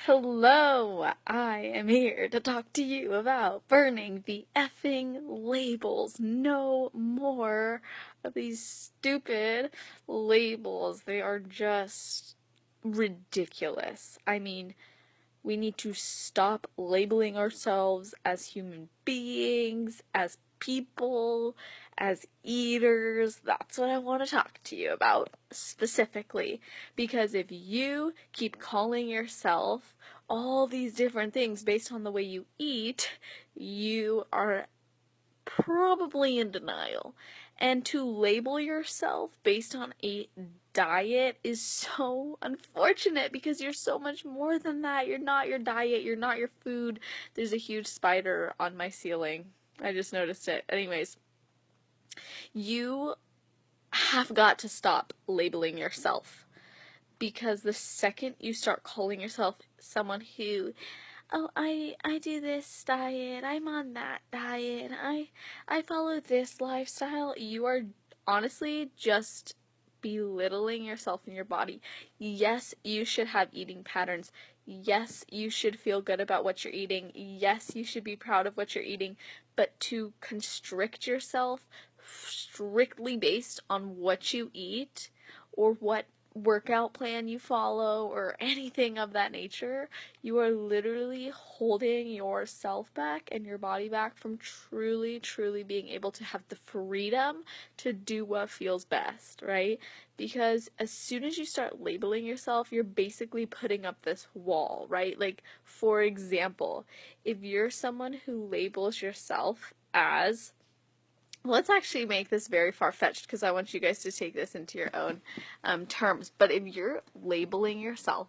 Hello, I am here to talk to you about burning the effing labels. No more of these stupid labels. They are just ridiculous. I mean, we need to stop labeling ourselves as human beings, as people, as eaters. That's what I want to talk to you about specifically. Because if you keep calling yourself all these different things based on the way you eat, you are probably in denial. And to label yourself based on a diet is so unfortunate because you're so much more than that. You're not your diet, you're not your food. There's a huge spider on my ceiling. I just noticed it. Anyways, you have got to stop labeling yourself, because the second you start calling yourself someone who, oh, I do this diet, I'm on that diet, I follow this lifestyle, you are honestly just belittling yourself and your body. Yes, you should have eating patterns. Yes, you should feel good about what you're eating. Yes, you should be proud of what you're eating. But to constrict yourself strictly based on what you eat or what workout plan you follow or anything of that nature, you are literally holding yourself back and your body back from truly being able to have the freedom to do what feels best, right? Because as soon as you start labeling yourself, you're basically putting up this wall, right? Like, for example, if you're someone who labels yourself as, let's actually make this very far-fetched because I want you guys to take this into your own terms. But if you're labeling yourself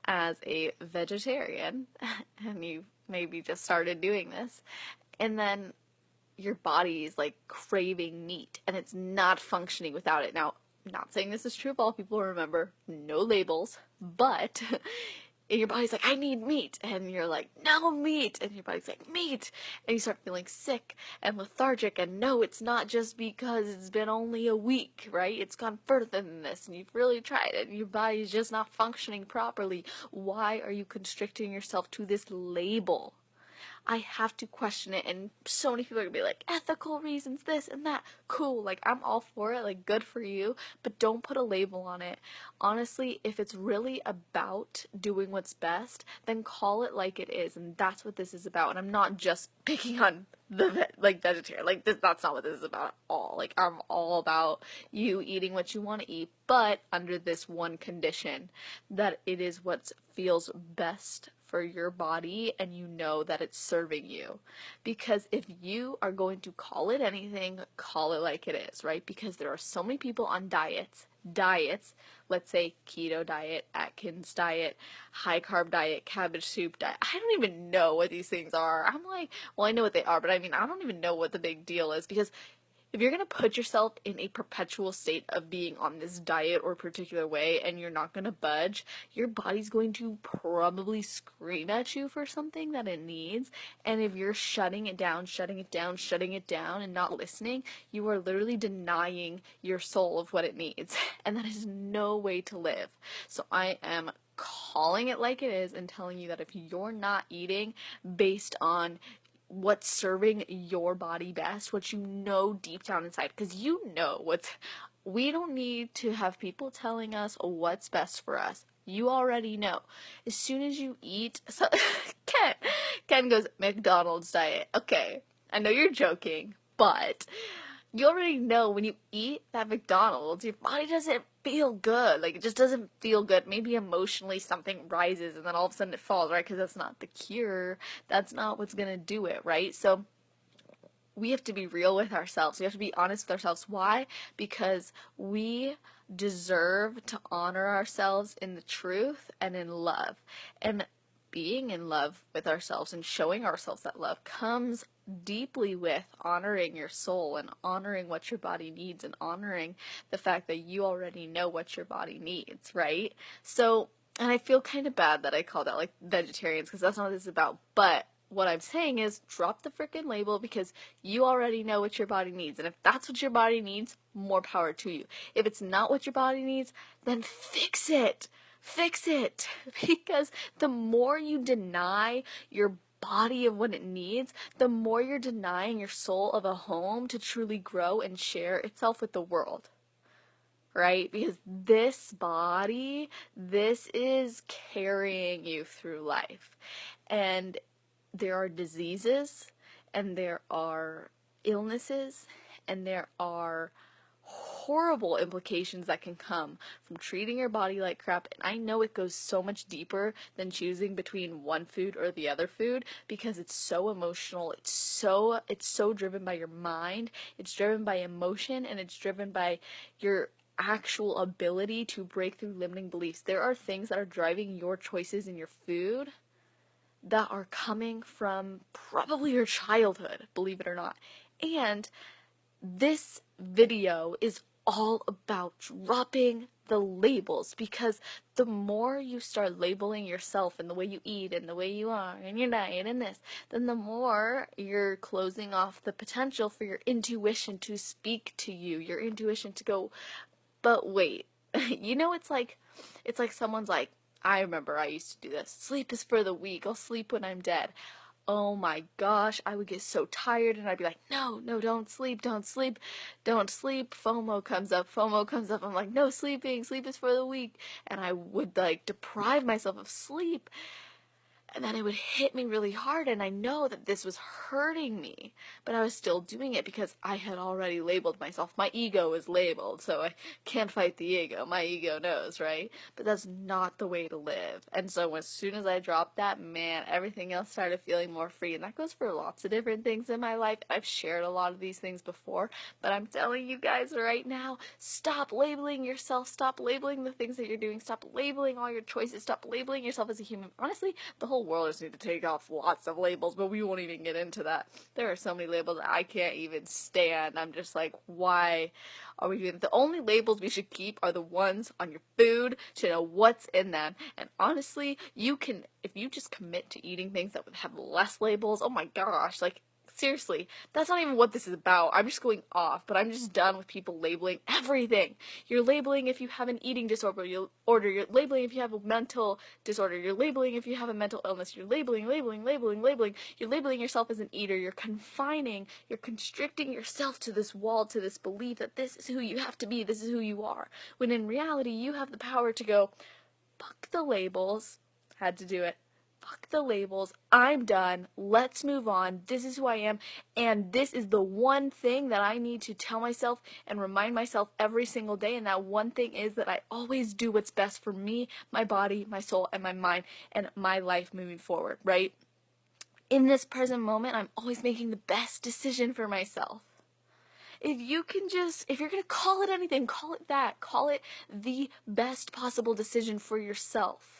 as a vegetarian, and you maybe just started doing this, and then your body is like craving meat and it's not functioning without it. Now, I'm not saying this is true of all people, remember, no labels, but and your body's like, I need meat, and you're like, no meat, and your body's like, meat, and you start feeling sick and lethargic, and no, it's not just because it's been only a week, right? It's gone further than this, and you've really tried it, and your body's just not functioning properly. Why are you constricting yourself to this label? I have to question it, and so many people are gonna be like, ethical reasons, this and that. Cool, like, I'm all for it, like, good for you, but don't put a label on it. Honestly, if it's really about doing what's best, then call it like it is, and that's what this is about. And I'm not just picking on the vegetarian, like, that's not what this is about at all. Like, I'm all about you eating what you want to eat, but under this one condition, that it is what feels best for your body and you know that it's serving you. Because if you are going to call it anything, call it like it is, right? Because there are so many people on diets, let's say keto diet, Atkins diet, high carb diet, cabbage soup diet. I don't even know what these things are. I'm like, well, I know what they are, but I mean, I don't even know what the big deal is, because if you're going to put yourself in a perpetual state of being on this diet or particular way and you're not going to budge, your body's going to probably scream at you for something that it needs. And if you're shutting it down, and not listening, you are literally denying your soul of what it needs. And that is no way to live. So I am calling it like it is and telling you that if you're not eating based on what's serving your body best, what you know deep down inside, because you know we don't need to have people telling us what's best for us. You already know. As soon as you eat, so Ken goes, McDonald's diet. Okay, I know you're joking, but you already know when you eat that McDonald's, your body doesn't feel good. Like, it just doesn't feel good. Maybe emotionally something rises and then all of a sudden it falls, right? Because that's not the cure. That's not what's going to do it, right? So we have to be real with ourselves. We have to be honest with ourselves. Why? Because we deserve to honor ourselves in the truth and in love. And being in love with ourselves and showing ourselves that love comes deeply with honoring your soul and honoring what your body needs and honoring the fact that you already know what your body needs, right? So, and I feel kind of bad that I called out like vegetarians, because that's not what this is about, but what I'm saying is drop the freaking label, because you already know what your body needs. And if that's what your body needs, more power to you. If it's not what your body needs, then fix it. fix it. Because the more you deny your body of what it needs, the more you're denying your soul of a home to truly grow and share itself with the world. Right? Because this body, this is carrying you through life. And there are diseases, and there are illnesses, and there are horrible implications that can come from treating your body like crap. And I know it goes so much deeper than choosing between one food or the other food, because it's so emotional. It's so driven by your mind. It's driven by emotion, and it's driven by your actual ability to break through limiting beliefs. There are things that are driving your choices in your food that are coming from probably your childhood, believe it or not. And this video is all about dropping the labels, because the more you start labeling yourself and the way you eat and the way you are and your diet and this, then the more you're closing off the potential for your intuition to speak to you, your intuition to go, but wait, it's like someone's like, I remember I used to do this. Sleep is for the weak. I'll sleep when I'm dead. Oh my gosh, I would get so tired and I'd be like, no, don't sleep. FOMO comes up. I'm like, no sleeping. Sleep is for the weak. And I would deprive myself of sleep. And then it would hit me really hard, and I know that this was hurting me, but I was still doing it because I had already labeled myself. My ego is labeled, so I can't fight the ego. My ego knows, right? But that's not the way to live. And so as soon as I dropped that, man, everything else started feeling more free. And that goes for lots of different things in my life. I've shared a lot of these things before, but I'm telling you guys right now, stop labeling yourself. Stop labeling the things that you're doing. Stop labeling all your choices. Stop labeling yourself as a human. Honestly, the whole world just need to take off lots of labels, but we won't even get into that. There are so many labels that I can't even stand. I'm just like, why are we doing that? The only labels we should keep are the ones on your food, to know what's in them. And honestly, you can, if you just commit to eating things that would have less labels, oh my gosh, seriously, that's not even what this is about. I'm just going off, but I'm just done with people labeling everything. You're labeling if you have an eating disorder, you're labeling if you have a mental disorder, you're labeling if you have a mental illness, you're labeling. You're labeling yourself as an eater, you're constricting yourself to this wall, to this belief that this is who you have to be, this is who you are. When in reality, you have the power to go, fuck the labels, had to do it. Fuck the labels, I'm done, let's move on, this is who I am, and this is the one thing that I need to tell myself and remind myself every single day, and that one thing is that I always do what's best for me, my body, my soul, and my mind, and my life moving forward, right? In this present moment, I'm always making the best decision for myself. If you're gonna call it anything, call it that. Call it the best possible decision for yourself.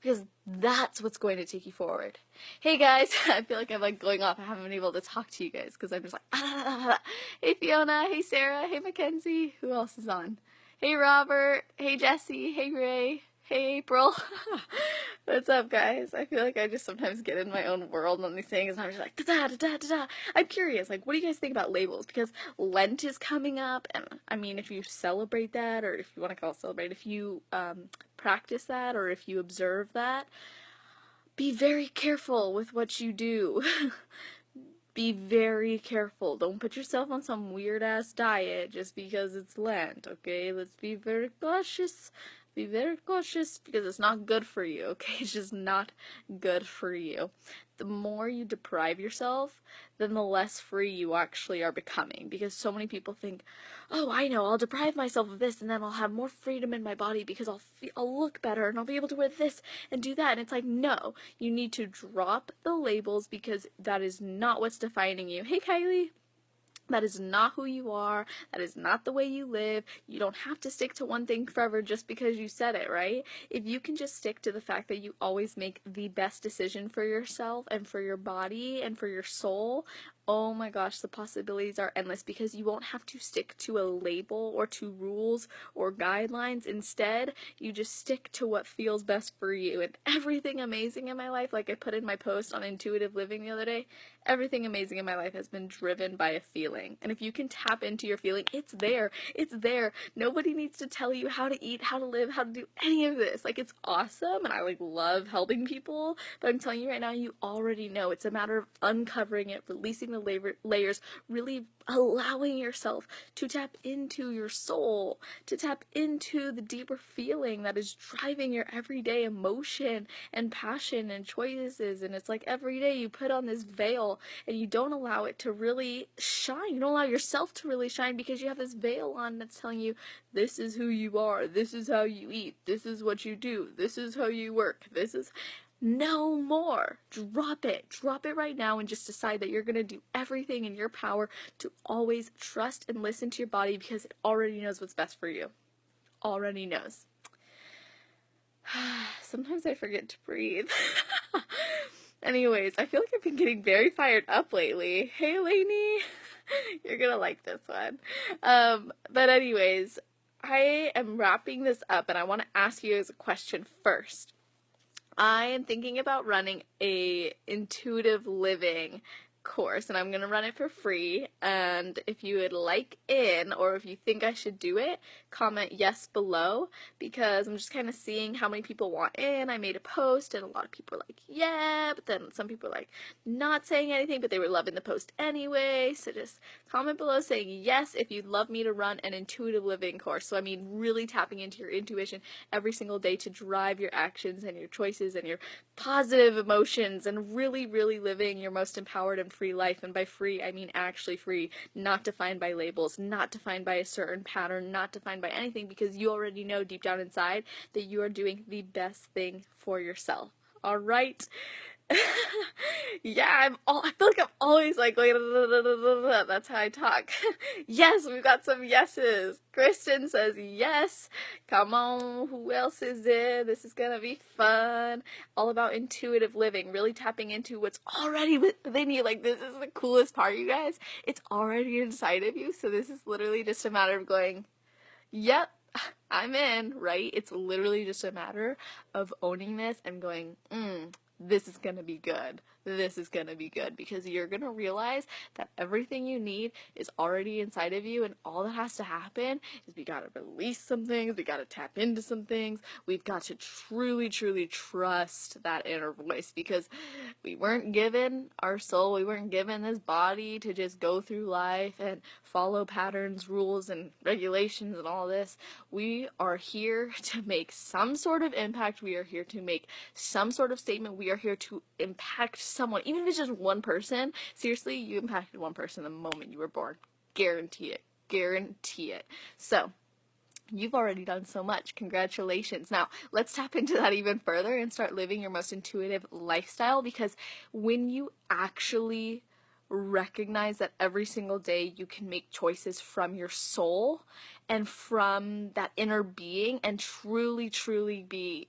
Because that's what's going to take you forward. Hey guys, I feel like I'm going off. I haven't been able to talk to you guys because I'm just like, Hey Fiona, hey Sarah, hey Mackenzie, who else is on? Hey Robert, hey Jesse, hey Ray, hey April. What's up guys? I feel like I just sometimes get in my own world on these things and I'm just like, da-da. I'm curious, what do you guys think about labels? Because Lent is coming up, and I mean, if you celebrate that, or if you want to call it celebrate, if you practice that, or if you observe that, be very careful with what you do. Be very careful. Don't put yourself on some weird-ass diet just because it's Lent, okay? Let's be very cautious. Be very cautious because it's not good for you, okay? It's just not good for you. The more you deprive yourself, then the less free you actually are becoming. Because so many people think, oh, I know, I'll deprive myself of this and then I'll have more freedom in my body because I'll look better and I'll be able to wear this and do that. And it's like, no, you need to drop the labels because that is not what's defining you. Hey, Kylie. That is not who you are. That is not the way you live. You don't have to stick to one thing forever just because you said it, right? If you can just stick to the fact that you always make the best decision for yourself and for your body and for your soul, oh my gosh, the possibilities are endless because you won't have to stick to a label or to rules or guidelines. Instead, you just stick to what feels best for you. And everything amazing in my life, like I put in my post on intuitive living the other day, everything amazing in my life has been driven by a feeling. And if you can tap into your feeling, it's there. It's there. Nobody needs to tell you how to eat, how to live, how to do any of this. Like, it's awesome, and I love helping people, but I'm telling you right now, you already know. It's a matter of uncovering it, releasing the layers, really allowing yourself to tap into your soul, to tap into the deeper feeling that is driving your everyday emotion and passion and choices. And it's like every day you put on this veil and you don't allow it to really shine. You don't allow yourself to really shine because you have this veil on that's telling you, this is who you are, this is how you eat, this is what you do, this is how you work, this is... No more. Drop it. Drop it right now and just decide that you're going to do everything in your power to always trust and listen to your body because it already knows what's best for you. Already knows. Sometimes I forget to breathe. Anyways, I feel like I've been getting very fired up lately. Hey, Lainey. You're going to like this one. But anyways, I am wrapping this up and I want to ask you as a question first. I am thinking about running a intuitive living course, and I'm going to run it for free, and if you would like in, or if you think I should do it, comment yes below, because I'm just kind of seeing how many people want in. I made a post, and a lot of people are like, yeah, but then some people are like, not saying anything, but they were loving the post anyway, so just comment below saying yes if you'd love me to run an intuitive living course. So I mean really tapping into your intuition every single day to drive your actions and your choices and your positive emotions and really, really living your most empowered and free life. And by free, I mean actually free, not defined by labels, not defined by a certain pattern, not defined by anything, because you already know deep down inside that you are doing the best thing for yourself. All right? Yeah, I feel like I'm always like, that's how I talk. Yes, we've got some yeses. Kristen says yes. Come on, who else is it? This is gonna be fun. All about intuitive living, really tapping into what's already within you. Like, this is the coolest part, you guys. It's already inside of you, so this is literally just a matter of going, yep, I'm in, right? It's literally just a matter of owning this and going, this is going to be good. This is going to be good, because you're going to realize that everything you need is already inside of you, and all that has to happen is we got to release some things, we got to tap into some things, we've got to truly, truly trust that inner voice, because we weren't given our soul, we weren't given this body to just go through life and follow patterns, rules, and regulations and all this. We are here to make some sort of impact, we are here to make some sort of statement, we are here to impact someone, even if it's just one person. Seriously, you impacted one person the moment you were born. Guarantee it. Guarantee it. So, you've already done so much. Congratulations. Now, let's tap into that even further and start living your most intuitive lifestyle, because when you actually recognize that every single day you can make choices from your soul and from that inner being and truly, truly be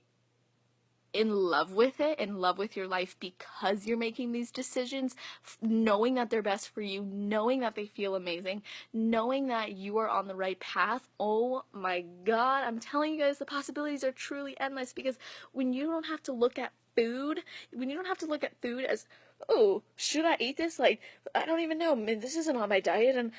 in love with it, in love with your life, because you're making these decisions, knowing that they're best for you, knowing that they feel amazing, knowing that you are on the right path. Oh my God, I'm telling you guys, the possibilities are truly endless, because when you don't have to look at food, as, oh, should I eat this? Like, I don't even know, this isn't on my diet, and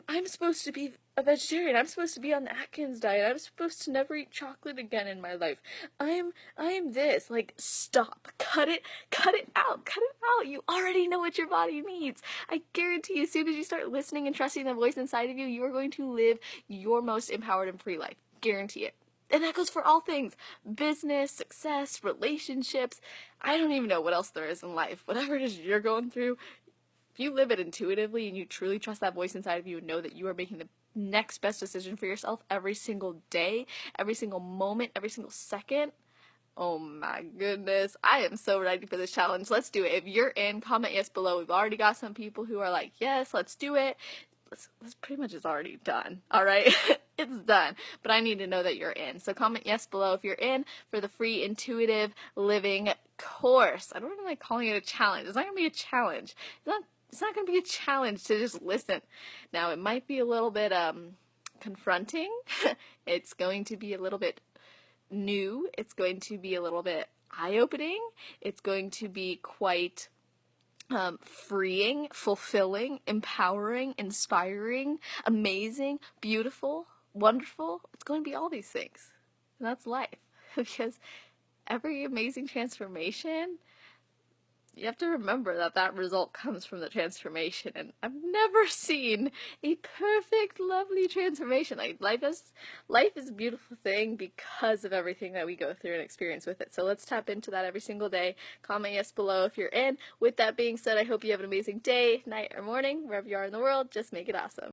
I'm supposed to be a vegetarian, I'm supposed to be on the Atkins diet, I'm supposed to never eat chocolate again in my life, I am this. Like, stop, cut it out, you already know what your body needs. I guarantee you, as soon as you start listening and trusting the voice inside of you, you are going to live your most empowered and free life, guarantee it. And that goes for all things, business, success, relationships, I don't even know what else there is in life. Whatever it is you're going through, if you live it intuitively and you truly trust that voice inside of you and know that you are making the next best decision for yourself every single day, every single moment, every single second, oh my goodness, I am so ready for this challenge. Let's do it. If you're in, comment yes below. We've already got some people who are like, yes, let's do it. This pretty much is already done, all right? It's done, but I need to know that you're in. So comment yes below if you're in for the free intuitive living course. I don't even like calling it a challenge. It's not gonna be a challenge. It's not it's not going to be a challenge to just listen. Now, it might be a little bit confronting. It's going to be a little bit new. It's going to be a little bit eye-opening. It's going to be quite freeing, fulfilling, empowering, inspiring, amazing, beautiful, wonderful. It's going to be all these things. And that's life. Because every amazing transformation, you have to remember that that result comes from the transformation. And I've never seen a perfect, lovely transformation. Like life is a beautiful thing because of everything that we go through and experience with it. So let's tap into that every single day. Comment yes below if you're in. With that being said, I hope you have an amazing day, night, or morning, wherever you are in the world. Just make it awesome.